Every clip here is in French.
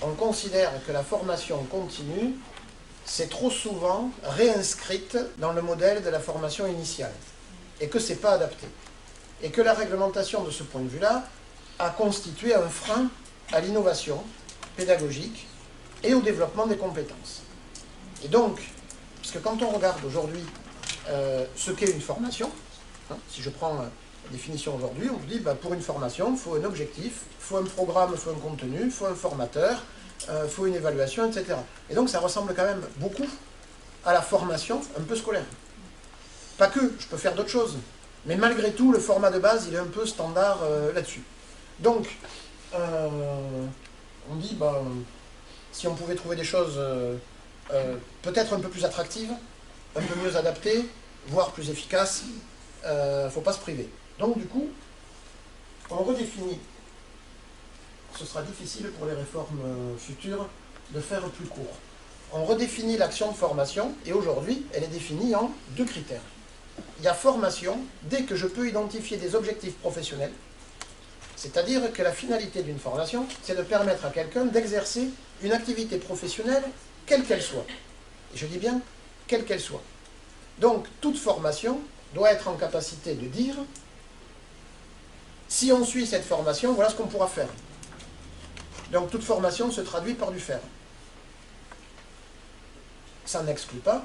on considère que la formation continue, c'est trop souvent réinscrite dans le modèle de la formation initiale, et que ce n'est pas adapté. Et que la réglementation, de ce point de vue-là, a constitué un frein à l'innovation pédagogique et au développement des compétences. Et donc, parce que quand on regarde aujourd'hui ce qu'est une formation, hein, si je prends la définition aujourd'hui, on vous dit pour une formation, il faut un objectif, il faut un programme, il faut un contenu, il faut un formateur, il faut une évaluation, etc. Et donc ça ressemble quand même beaucoup à la formation un peu scolaire. Pas que, je peux faire d'autres choses, mais malgré tout, le format de base, il est un peu standard là-dessus. Donc, on dit, si on pouvait trouver des choses peut-être un peu plus attractives, un peu mieux adaptées, voire plus efficaces, il ne faut pas se priver. Donc du coup, on redéfinit. Ce sera difficile pour les réformes futures de faire plus court. On redéfinit l'action de formation, et aujourd'hui, elle est définie en 2 critères. Il y a formation dès que je peux identifier des objectifs professionnels, c'est-à-dire que la finalité d'une formation, c'est de permettre à quelqu'un d'exercer une activité professionnelle, quelle qu'elle soit. Et je dis bien, quelle qu'elle soit. Donc, toute formation doit être en capacité de dire, si on suit cette formation, voilà ce qu'on pourra faire. Donc, toute formation se traduit par du faire. Ça n'exclut pas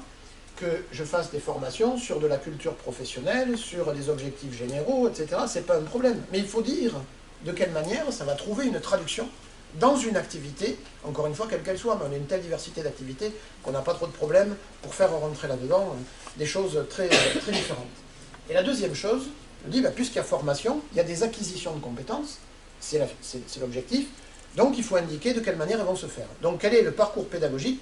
que je fasse des formations sur de la culture professionnelle, sur des objectifs généraux, etc. Ce n'est pas un problème. Mais il faut dire de quelle manière ça va trouver une traduction dans une activité, encore une fois, quelle qu'elle soit, mais on a une telle diversité d'activités qu'on n'a pas trop de problèmes pour faire rentrer là-dedans des choses très, très différentes. Et la deuxième chose, on dit, puisqu'il y a formation, il y a des acquisitions de compétences, c'est l'objectif, donc il faut indiquer de quelle manière elles vont se faire. Donc quel est le parcours pédagogique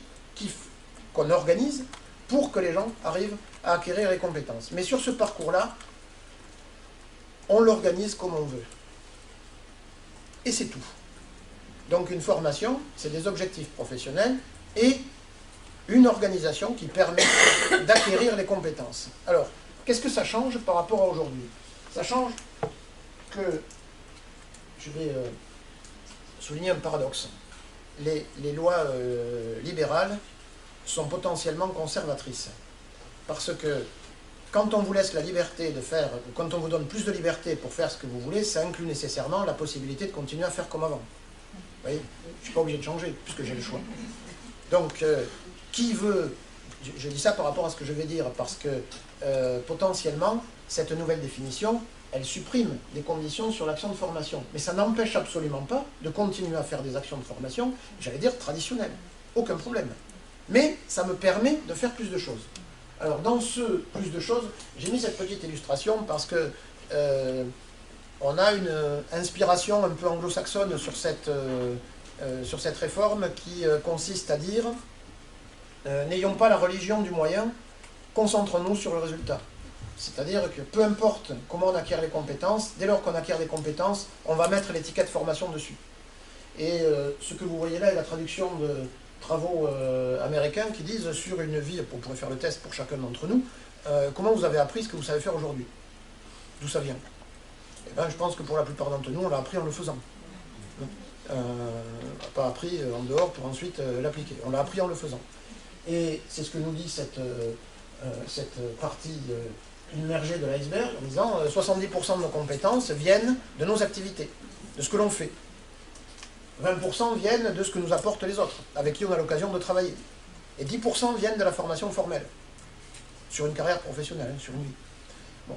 qu'on organise pour que les gens arrivent à acquérir les compétences. Mais sur ce parcours-là, on l'organise comme on veut. Et c'est tout. Donc une formation, c'est des objectifs professionnels et une organisation qui permet d'acquérir les compétences. Alors, qu'est-ce que ça change par rapport à aujourd'hui? Ça change que, je vais souligner un paradoxe, les lois libérales sont potentiellement conservatrices. Parce que quand on vous laisse la liberté de faire, quand on vous donne plus de liberté pour faire ce que vous voulez, ça inclut nécessairement la possibilité de continuer à faire comme avant. Vous voyez, je ne suis pas obligé de changer, puisque j'ai le choix. Donc, qui veut... Je dis ça par rapport à ce que je vais dire, parce que potentiellement, cette nouvelle définition, elle supprime des conditions sur l'action de formation. Mais ça n'empêche absolument pas de continuer à faire des actions de formation, j'allais dire traditionnelles. Aucun problème. Mais ça me permet de faire plus de choses. Alors, dans ce plus de choses, j'ai mis cette petite illustration parce que on a une inspiration un peu anglo-saxonne sur cette réforme qui consiste à dire n'ayons pas la religion du moyen, concentrons-nous sur le résultat. C'est-à-dire que peu importe comment on acquiert les compétences, dès lors qu'on acquiert des compétences, on va mettre l'étiquette formation dessus. Et ce que vous voyez là est la traduction de travaux américains qui disent sur une vie, on pourrait faire le test pour chacun d'entre nous, comment vous avez appris ce que vous savez faire aujourd'hui? D'où ça vient? Eh bien, je pense que pour la plupart d'entre nous, on l'a appris en le faisant. On n'a pas appris en dehors pour ensuite l'appliquer. On l'a appris en le faisant. Et c'est ce que nous dit cette partie immergée de l'iceberg, en disant 70% de nos compétences viennent de nos activités, de ce que l'on fait. 20% viennent de ce que nous apportent les autres, avec qui on a l'occasion de travailler. Et 10% viennent de la formation formelle, sur une carrière professionnelle, sur une vie. Bon.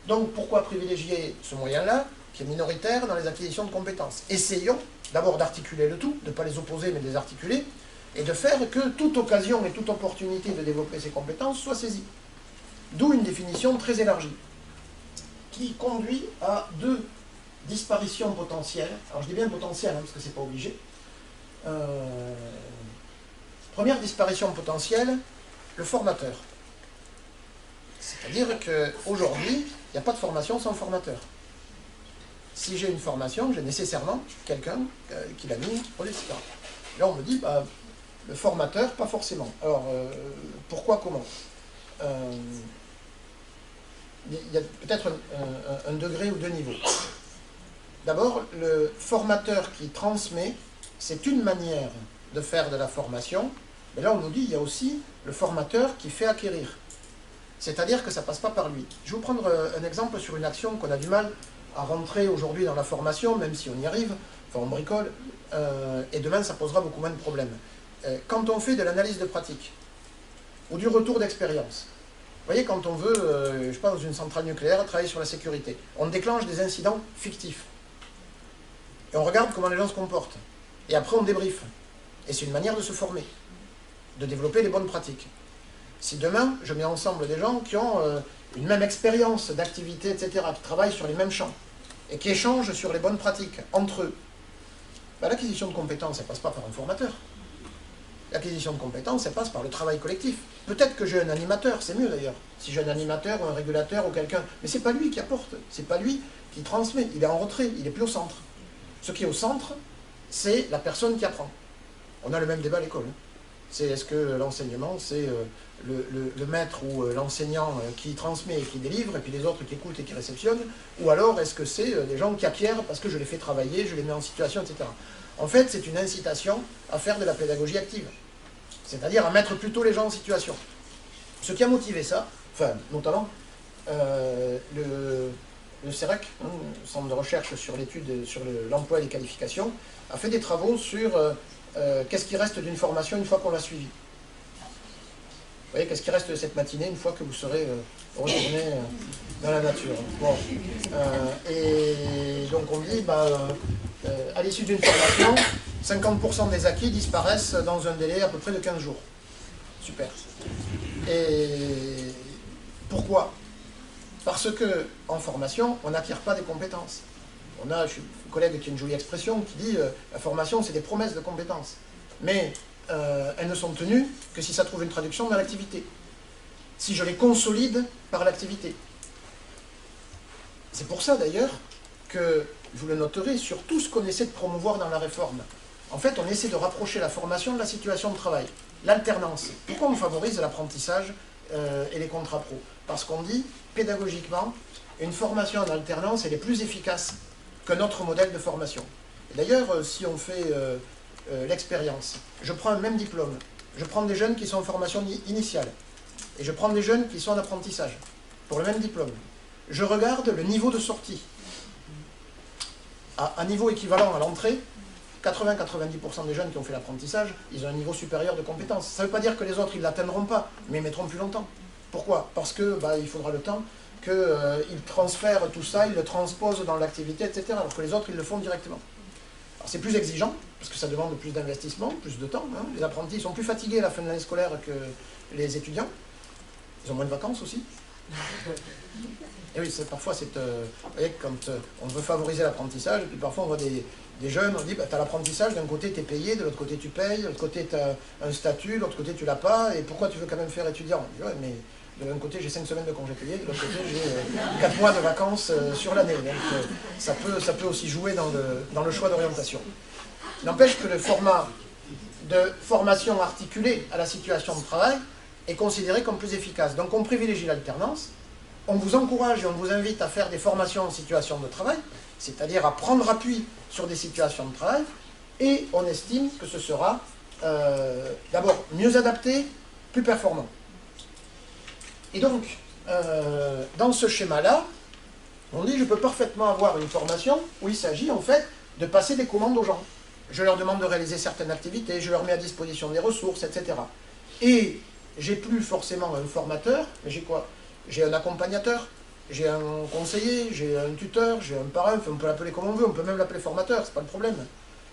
Donc pourquoi privilégier ce moyen-là, qui est minoritaire dans les acquisitions de compétences? Essayons d'abord d'articuler le tout, de ne pas les opposer, mais de les articuler, et de faire que toute occasion et toute opportunité de développer ces compétences soit saisie. D'où une définition très élargie, qui conduit à 2 disparitions potentielles. Alors je dis bien potentielles, parce que c'est pas obligé. Première disparition potentielle, le formateur. C'est-à-dire qu'aujourd'hui, il n'y a pas de formation sans formateur. Si j'ai une formation, j'ai nécessairement quelqu'un qui l'anime, etc. Là, on me dit, le formateur, pas forcément. Alors, pourquoi, comment? Il y a peut-être un degré ou 2 niveaux. D'abord, le formateur qui transmet, c'est une manière de faire de la formation, mais là on nous dit il y a aussi le formateur qui fait acquérir. C'est-à-dire que ça ne passe pas par lui. Je vais vous prendre un exemple sur une action qu'on a du mal à rentrer aujourd'hui dans la formation, même si on y arrive, enfin on bricole, et demain ça posera beaucoup moins de problèmes. Quand on fait de l'analyse de pratique, ou du retour d'expérience, vous voyez, quand on veut, je ne sais pas, dans une centrale nucléaire, travailler sur la sécurité, on déclenche des incidents fictifs. Et on regarde comment les gens se comportent. Et après, on débriefe. Et c'est une manière de se former, de développer les bonnes pratiques. Si demain, je mets ensemble des gens qui ont une même expérience d'activité, etc., qui travaillent sur les mêmes champs, et qui échangent sur les bonnes pratiques entre eux, ben, l'acquisition de compétences, elle ne passe pas par un formateur. L'acquisition de compétences, elle passe par le travail collectif. Peut-être que j'ai un animateur, c'est mieux d'ailleurs. Si j'ai un animateur ou un régulateur ou quelqu'un, mais ce n'est pas lui qui apporte, c'est pas lui qui transmet, il est en retrait, il n'est plus au centre. Ce qui est au centre, c'est la personne qui apprend. On a le même débat à l'école. C'est est-ce que l'enseignement, c'est le maître ou l'enseignant qui transmet et qui délivre, et puis les autres qui écoutent et qui réceptionnent, ou alors est-ce que c'est des gens qui acquièrent parce que je les fais travailler, je les mets en situation, etc. En fait, c'est une incitation à faire de la pédagogie active, c'est-à-dire à mettre plutôt les gens en situation. Ce qui a motivé ça, enfin, notamment, le CEREC, le Centre de recherche sur l'étude sur l'emploi et les qualifications, a fait des travaux sur qu'est-ce qui reste d'une formation une fois qu'on l'a suivie. Vous voyez, qu'est-ce qui reste de cette matinée une fois que vous serez retourné dans la nature. Bon. Et donc on dit, à l'issue d'une formation, 50% des acquis disparaissent dans un délai à peu près de 15 jours. Super. Et pourquoi? Parce qu'en formation, on n'acquiert pas des compétences. On a un collègue qui a une jolie expression qui dit la formation, c'est des promesses de compétences. Mais elles ne sont tenues que si ça trouve une traduction dans l'activité. Si je les consolide par l'activité. C'est pour ça d'ailleurs que, vous le noterez, sur tout ce qu'on essaie de promouvoir dans la réforme, en fait, on essaie de rapprocher la formation de la situation de travail. L'alternance. Pourquoi on favorise l'apprentissage et les contrats pro? Parce qu'on dit, pédagogiquement, une formation en alternance, elle est plus efficace que notre modèle de formation. D'ailleurs, si on fait l'expérience, je prends un même diplôme, je prends des jeunes qui sont en formation initiale, et je prends des jeunes qui sont en apprentissage, pour le même diplôme. Je regarde le niveau de sortie. À un niveau équivalent à l'entrée, 80-90% des jeunes qui ont fait l'apprentissage, ils ont un niveau supérieur de compétence. Ça ne veut pas dire que les autres, ils ne l'atteindront pas, mais ils mettront plus longtemps. Pourquoi? Parce que il faudra le temps qu'ils transfèrent tout ça, ils le transposent dans l'activité, etc. Alors que les autres, ils le font directement. Alors c'est plus exigeant, parce que ça demande plus d'investissement, plus de temps. Hein. Les apprentis sont plus fatigués à la fin de l'année scolaire que les étudiants. Ils ont moins de vacances aussi. Et oui, parfois, vous voyez, quand on veut favoriser l'apprentissage, et puis parfois on voit des jeunes, on dit, tu as l'apprentissage, d'un côté tu es payé, de l'autre côté tu payes, de l'autre côté tu as un statut, de l'autre côté tu l'as pas, et pourquoi tu veux quand même faire étudiant? On dit, ouais, mais de l'un côté j'ai 5 semaines de congés payés, de l'autre côté j'ai 4 mois de vacances sur l'année. Donc ça peut aussi jouer dans le choix d'orientation. N'empêche que le format de formation articulée à la situation de travail est considéré comme plus efficace. Donc on privilégie l'alternance, on vous encourage et on vous invite à faire des formations en situation de travail, c'est-à-dire à prendre appui sur des situations de travail, et on estime que ce sera d'abord mieux adapté, plus performant. Et donc, dans ce schéma-là, on dit je peux parfaitement avoir une formation où il s'agit en fait de passer des commandes aux gens. Je leur demande de réaliser certaines activités, je leur mets à disposition des ressources, etc. Et j'ai plus forcément un formateur, mais j'ai quoi? J'ai un accompagnateur, j'ai un conseiller, j'ai un tuteur, j'ai un parrain, on peut l'appeler comme on veut, on peut même l'appeler formateur, c'est pas le problème.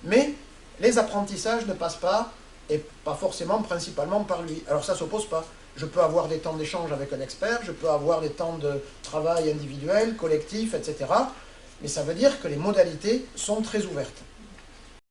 Mais les apprentissages ne passent pas, et pas forcément, principalement par lui. Alors ça ne s'oppose pas. Je peux avoir des temps d'échange avec un expert, je peux avoir des temps de travail individuel, collectif, etc. Mais ça veut dire que les modalités sont très ouvertes.